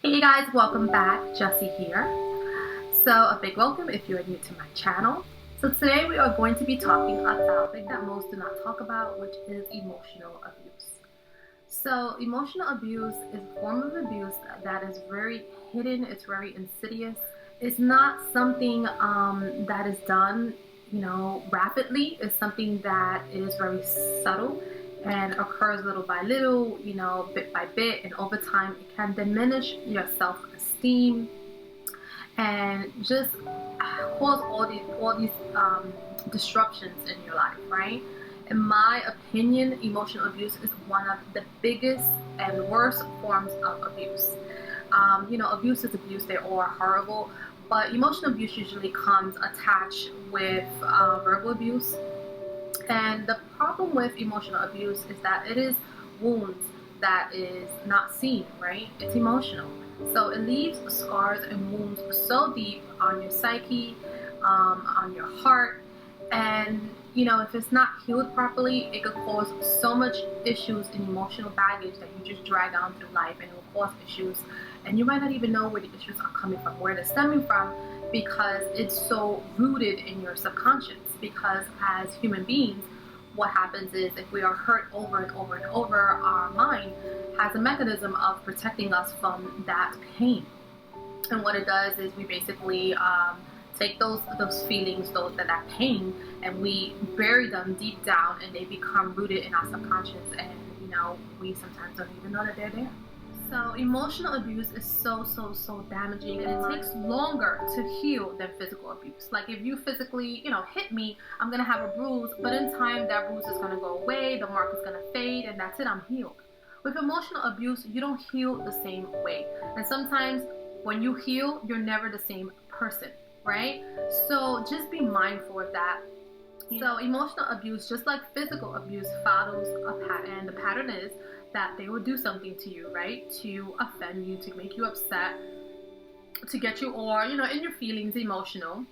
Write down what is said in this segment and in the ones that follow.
Hey guys, welcome back. Jessie here. So a big welcome if you are new to my channel. So today we are going to be talking about a topic that most do not talk about, which is emotional abuse. So emotional abuse is a form of abuse that is very hidden. It's very insidious. It's not something that is done, rapidly. It's something that is very subtle and occurs little by little, bit by bit, and over time it can diminish your self-esteem and just cause all these disruptions in your life, right? In my opinion, emotional abuse is one of the biggest and worst forms of abuse. Abuse is abuse; they all are horrible, but emotional abuse usually comes attached with verbal abuse. And the problem with emotional abuse is that it is wounds that is not seen, right? It's emotional. So it leaves scars and wounds so deep on your psyche, on your heart. And, if it's not healed properly, it could cause so much issues and emotional baggage that you just drag on through life, and it will cause issues. And you might not even know where the issues are coming from, where they're stemming from, because it's so rooted in your subconscious. Because as human beings, what happens is if we are hurt over and over and over, our mind has a mechanism of protecting us from that pain. And what it does is we basically take those feelings, that pain, and we bury them deep down, and they become rooted in our subconscious. And we sometimes don't even know that they're there. So emotional abuse is so damaging, and it takes longer to heal than physical abuse. Like if you physically, hit me, I'm gonna have a bruise, but in time that bruise is gonna go away, the mark is gonna fade, and that's it, I'm healed. With emotional abuse, you don't heal the same way. And sometimes when you heal, you're never the same person, right? So just be mindful of that. So emotional abuse, just like physical abuse, follows a pattern. And the pattern is that they will do something to you, right? To offend you, to make you upset, to get you all, in your feelings, emotional.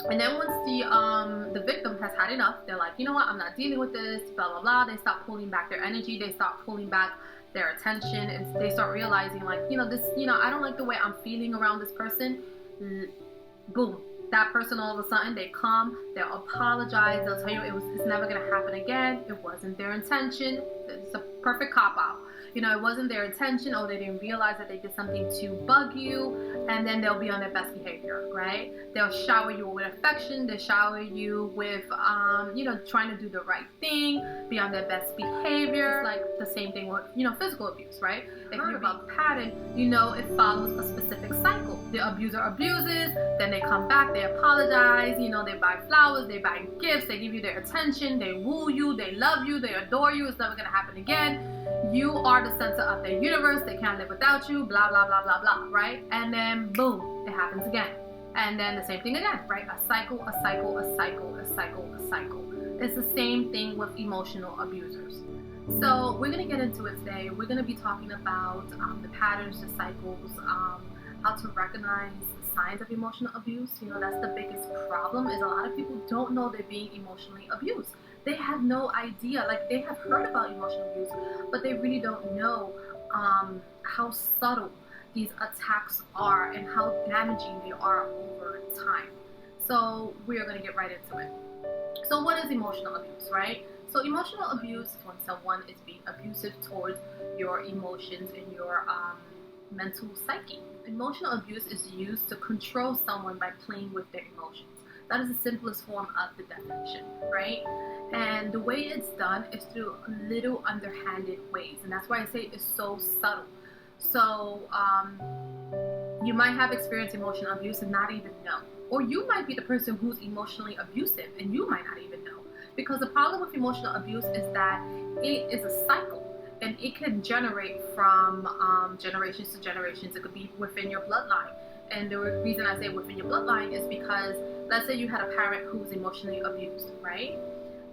And then once the victim has had enough, they're like, you know what, I'm not dealing with this, blah blah blah. They start pulling back their energy, they start pulling back their attention, and they start realizing like, I don't like the way I'm feeling around this person. Boom, that person all of a sudden, they come, they'll apologize, they'll tell you it's never going to happen again, it wasn't their intention. It's a perfect cop-out. It wasn't their intention, or they didn't realize that they did something to bug you, and then they'll be on their best behavior, right? They'll shower you with affection, they shower you with trying to do the right thing, be on their best behavior. It's like the same thing with physical abuse, right? If you heard about the pattern, it follows a specific cycle. The abuser abuses, then they come back, they apologize, they buy flowers, they buy gifts, they give you their attention, they woo you, they love you, they adore you, it's never gonna happen again. You are the center of their universe, they can't live without you, blah blah blah blah blah, right? And then boom, it happens again. And then the same thing again, right? A cycle, a cycle, a cycle, a cycle, a cycle. It's the same thing with emotional abusers. So we're going to get into it today. We're going to be talking about the patterns, the cycles, how to recognize signs of emotional abuse. That's the biggest problem, is a lot of people don't know they're being emotionally abused. They have no idea. Like, they have heard about emotional abuse, but they really don't know how subtle these attacks are and how damaging they are over time. So we are going to get right into it. So what is emotional abuse, right? So emotional abuse is when someone is being abusive towards your emotions and your mental psyche. Emotional abuse is used to control someone by playing with their emotions. That is the simplest form of the definition, right? And the way it's done is through little underhanded ways. And that's why I say it's so subtle. So you might have experienced emotional abuse and not even know. Or you might be the person who's emotionally abusive and you might not even know. Because the problem with emotional abuse is that it is a cycle, and it can generate from generations to generations. It could be within your bloodline. And the reason I say within your bloodline is because, let's say you had a parent who was emotionally abused, right?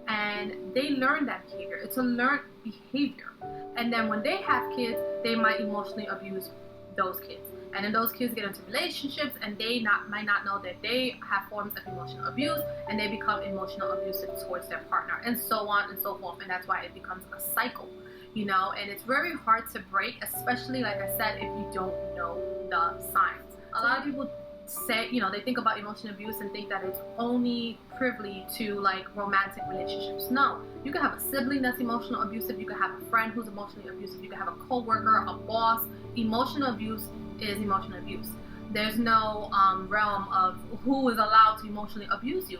And they learn that behavior. It's a learned behavior. And then when they have kids, they might emotionally abuse those kids. And then those kids get into relationships, and they might not know that they have forms of emotional abuse, and they become emotional abusive towards their partner, and so on and so forth. And that's why it becomes a cycle. and it's very hard to break, especially, like I said, if you don't know the signs. A lot of people say, they think about emotional abuse and think that it's only privy to like romantic relationships. No, you can have a sibling that's emotional abusive, you can have a friend who's emotionally abusive, you can have a co-worker, a boss. Emotional abuse is emotional abuse. There's no realm of who is allowed to emotionally abuse you.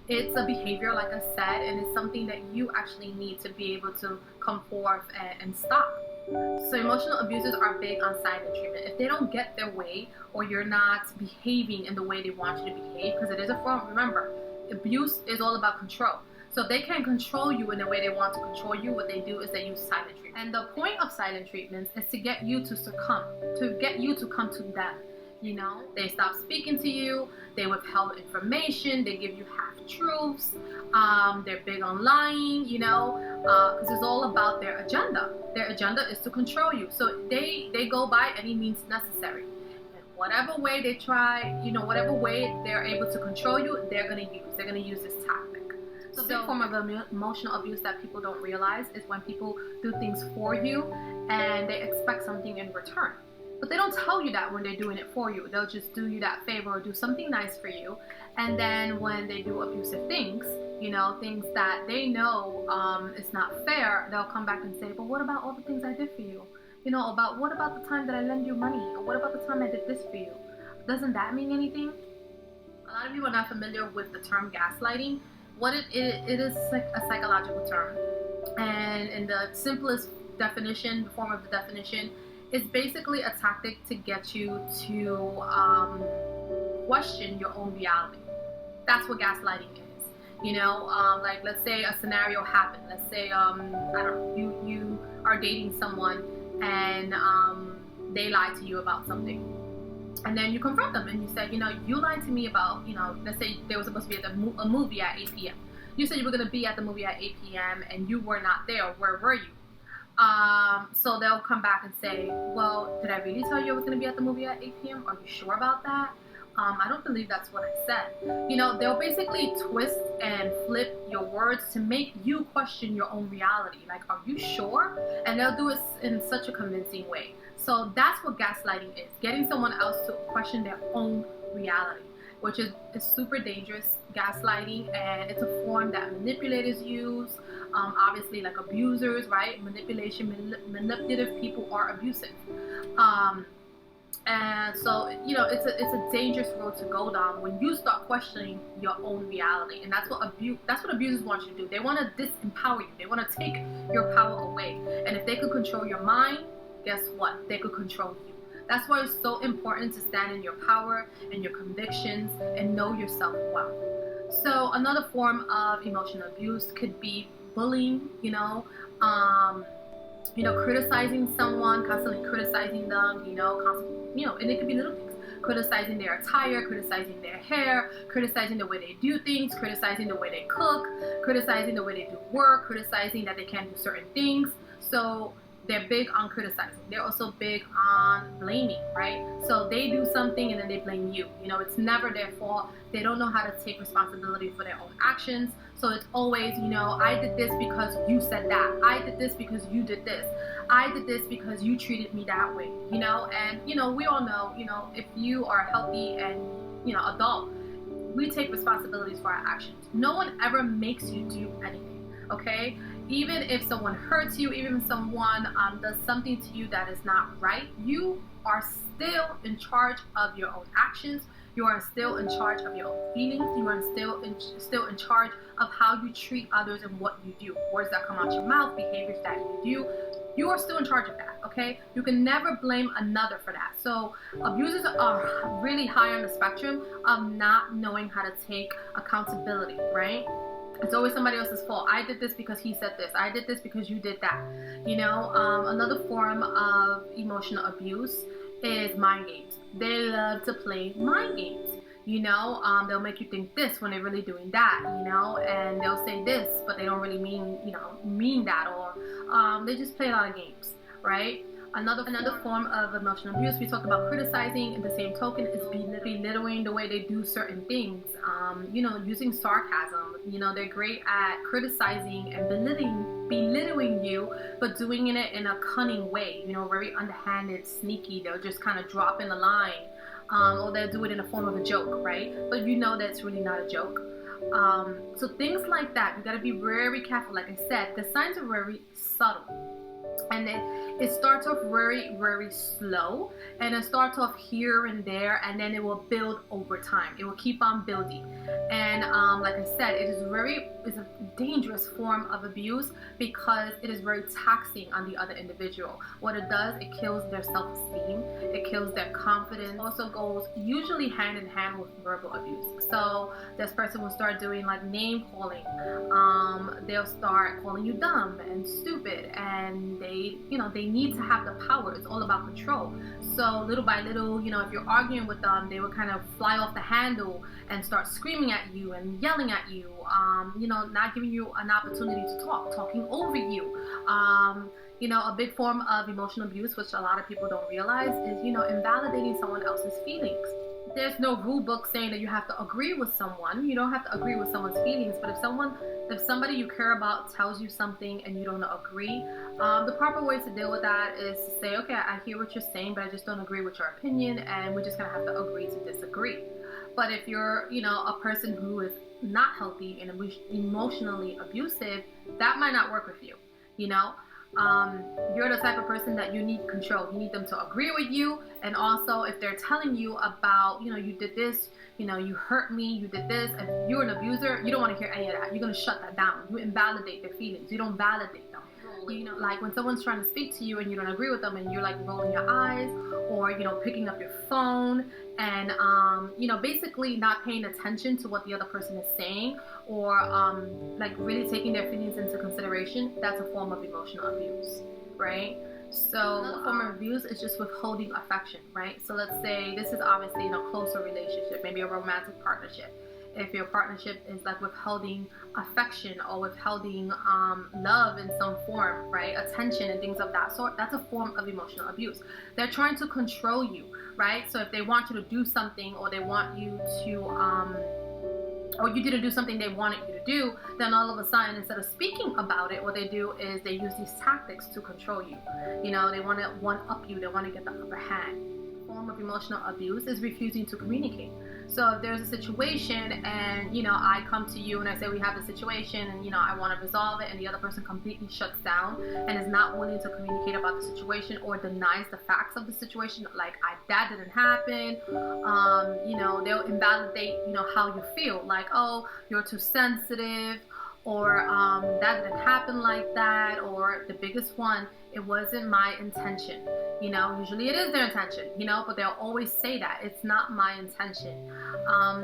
It's a behavior, like I said, and it's something that you actually need to be able to come forth and stop. So emotional abusers are big on silent treatment. If they don't get their way, or you're not behaving in the way they want you to behave, because it is a form, remember, abuse is all about control. So if they can't control you in the way they want to control you, what they do is they use silent treatment. And the point of silent treatments is to get you to succumb, to get you to come to them. They stop speaking to you, they withheld information, they give you half-truths, they're big on lying, because it's all about their agenda. Their agenda is to control you. So they go by any means necessary. And whatever way they try, whatever way they're able to control you, they're going to use this tactic. So a big form of emotional abuse that people don't realize is when people do things for you and they expect something in return. But they don't tell you that when they're doing it for you. They'll just do you that favor or do something nice for you. And then when they do abusive things, things that they know is not fair, they'll come back and say, but what about all the things I did for you? What about the time that I lent you money? Or what about the time I did this for you? Doesn't that mean anything? A lot of people are not familiar with the term gaslighting. What it is like a psychological term. And in the simplest definition, the form of the definition, it's basically a tactic to get you to question your own reality. That's what gaslighting is. Like let's say a scenario happened. Let's say I don't know, you are dating someone and they lied to you about something, and then you confront them and you say, you lied to me about, let's say they were supposed to be at a movie at 8 p.m. You said you were going to be at the movie at 8 p.m. and you were not there. Where were you? So they'll come back and say, well, did I really tell you I was going to be at the movie at 8 p.m.? Are you sure about that? I don't believe that's what I said. They'll basically twist and flip your words to make you question your own reality. Like, are you sure? And they'll do it in such a convincing way. So that's what gaslighting is, getting someone else to question their own reality, which is super dangerous, gaslighting, and it's a form that manipulators use. Obviously, like abusers, right? Manipulative people are abusive. And so, it's a dangerous road to go down when you start questioning your own reality. And that's what abusers want you to do. They want to disempower you. They want to take your power away. And if they could control your mind, guess what? They could control you. That's why it's so important to stand in your power and your convictions and know yourself well. So another form of emotional abuse could be bullying, criticizing someone, constantly criticizing them, and it could be little things. Criticizing their attire, criticizing their hair, criticizing the way they do things, criticizing the way they cook, criticizing the way they do work, criticizing that they can't do certain things. So they're big on criticizing. They're also big on blaming, right? So they do something and then they blame you. It's never their fault. They don't know how to take responsibility for their own actions. So it's always, I did this because you said that. I did this because you did this. I did this because you treated me that way, And, we all know, if you are healthy and, adult, we take responsibilities for our actions. No one ever makes you do anything, okay? Even if someone hurts you, even if someone does something to you that is not right, you are still in charge of your own actions. You are still in charge of your own feelings. You are still in charge of how you treat others and what you do. Words that come out your mouth, behaviors that you do. You are still in charge of that, okay? You can never blame another for that. So abusers are really high on the spectrum of not knowing how to take accountability, right? It's always somebody else's fault. I did this because he said this. I did this because you did that. Another form of emotional abuse is mind games. They love to play mind games. They'll make you think this when they're really doing that, and they'll say this, but they don't really mean that, or they just play a lot of games, right? Another form of emotional abuse, we talked about criticizing. In the same token, is belittling the way they do certain things. Using sarcasm. They're great at criticizing and belittling belittling you, but doing it in a cunning way, very underhanded, sneaky. They'll just kind of drop in a line, or they'll do it in the form of a joke, right? But that's really not a joke. So things like that, you got to be very careful. Like I said, the signs are very subtle. And it starts off very, very slow, and it starts off here and there, and then it will build over time. It will keep on building. And like I said, it's a dangerous form of abuse because it is very taxing on the other individual. What it does, it kills their self-esteem, it kills their confidence. It also goes usually hand in hand with verbal abuse. So this person will start doing like name calling. They'll start calling you dumb and stupid, and they need to have the power. It's all about control. So little by little, if you're arguing with them, they will kind of fly off the handle and start screaming at you and yelling at you, not giving you an opportunity to talking over you. A big form of emotional abuse, which a lot of people don't realize, is, invalidating someone else's feelings. There's no rule book saying that you have to agree with someone. You don't have to agree with someone's feelings, but if somebody you care about tells you something and you don't agree, the proper way to deal with that is to say, okay, I hear what you're saying, but I just don't agree with your opinion, and we're just gonna have to agree to disagree. But if you're, a person who is not healthy and emotionally abusive, that might not work with you. You're the type of person that you need control. You need them to agree with you, and also if they're telling you about, you did this, you hurt me, you did this, and you're an abuser, you don't want to hear any of that. You're going to shut that down. You invalidate their feelings. You don't validate them. Like when someone's trying to speak to you and you don't agree with them, and you're like rolling your eyes, or picking up your phone and basically not paying attention to what the other person is saying, or like really taking their feelings into consideration, that's a form of emotional abuse, right? So another form of abuse is just withholding affection, right? So let's say this is obviously in a closer relationship, maybe a romantic partnership. If your partnership is like withholding affection or withholding love in some form, right? Attention and things of that sort, that's a form of emotional abuse. They're trying to control you, right? So if they want you to do something, or they want you to, or you didn't do something they wanted you to do, then all of a sudden, instead of speaking about it, what they do is they use these tactics to control you. They want to one-up you. They want to get the upper hand. Form of emotional abuse is refusing to communicate. So if there's a situation and, I come to you and I say we have a situation and, I want to resolve it, and the other person completely shuts down and is not willing to communicate about the situation, or denies the facts of the situation, like that didn't happen, they'll invalidate, how you feel, like, oh, you're too sensitive, or that didn't happen like that, or the biggest one, it wasn't my intention. Usually it is their intention, but they'll always say that it's not my intention.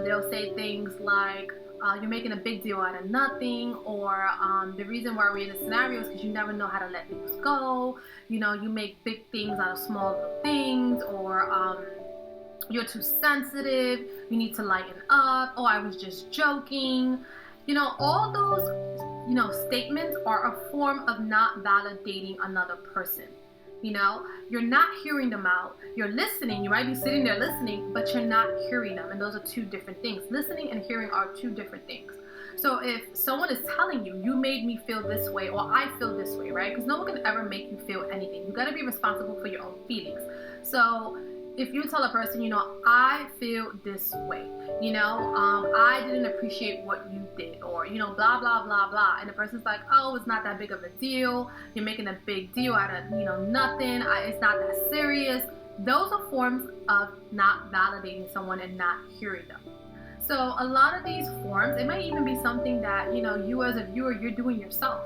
They'll say things like, you're making a big deal out of nothing, or the reason why we're in this scenario is because you never know how to let things go. You make big things out of small little things, or you're too sensitive, you need to lighten up, oh, I was just joking. All those, statements are a form of not validating another person. You're not hearing them out. You're listening. You might be sitting there listening, but you're not hearing them. And those are two different things. Listening and hearing are two different things. So if someone is telling you, you made me feel this way, or I feel this way, right? Because no one can ever make you feel anything. You got to be responsible for your own feelings. So if you tell a person, I feel this way, I didn't appreciate what you did, or, blah, blah, blah, blah. And the person's like, oh, it's not that big of a deal. You're making a big deal out of, nothing. It's not that serious. Those are forms of not validating someone and not hearing them. So a lot of these forms, it might even be something that, you as a viewer, you're doing yourself.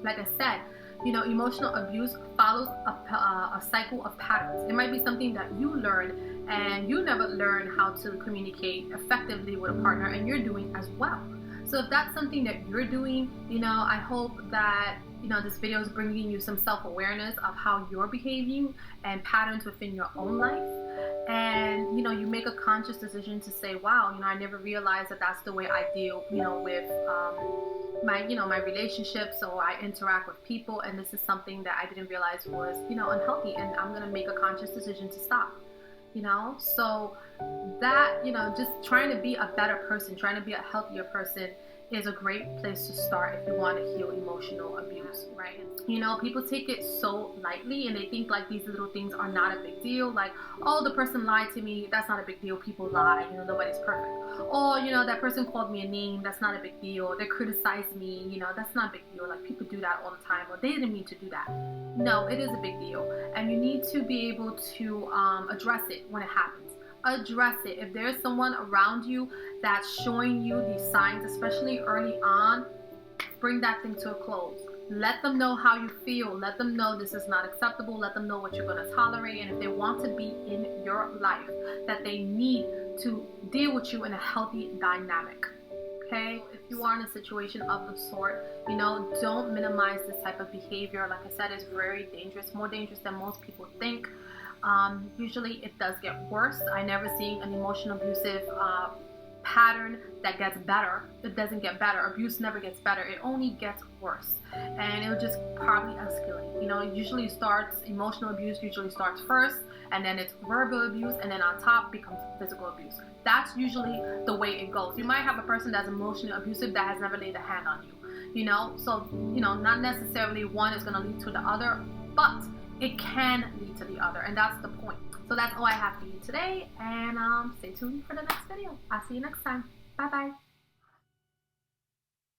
Like I said, emotional abuse follows a cycle of patterns. It might be something that you learned and you never learned how to communicate effectively with a partner, and you're doing as well. So if that's something that you're doing, I hope that, this video is bringing you some self-awareness of how you're behaving and patterns within your own life. And, you make a conscious decision to say, wow, I never realized that that's the way I deal, with my relationships, or I interact with people, and this is something that I didn't realize was, unhealthy, and I'm going to make a conscious decision to stop, so that, just trying to be a better person, trying to be a healthier person is a great place to start if you want to heal emotional abuse, right? You know, people take it so lightly and they think like these little things are not a big deal. Like, oh, the person lied to me, that's not a big deal. People lie, you know, nobody's perfect. Or, you know, that person called me a name, that's not a big deal. They criticized me, you know, that's not a big deal. Like, people do that all the time, or they didn't mean to do that. No, it is a big deal. And you need to be able to address it when it happens. Address it. If there's someone around you that's showing you these signs, especially early on, bring that thing to a close. Let them know how you feel. Let them know this is not acceptable. Let them know what you're going to tolerate. And if they want to be in your life, that they need to deal with you in a healthy dynamic. Okay? If you are in a situation of the sort, you know, don't minimize this type of behavior. Like I said, it's very dangerous, more dangerous than most people think. Usually it does get worse. I never seen an emotional abusive pattern that gets better. It doesn't get better. Abuse never gets better. It only gets worse, and it'll just probably escalate. You know, emotional abuse usually starts first, and then it's verbal abuse, and then on top becomes physical abuse. That's usually the way it goes. You might have a person that's emotionally abusive that has never laid a hand on you, you know, so, you know, not necessarily one is going to lead to the other, but it can lead to the other, and that's the point. So that's all I have for you today, and stay tuned for the next video. I'll see you next time. Bye bye.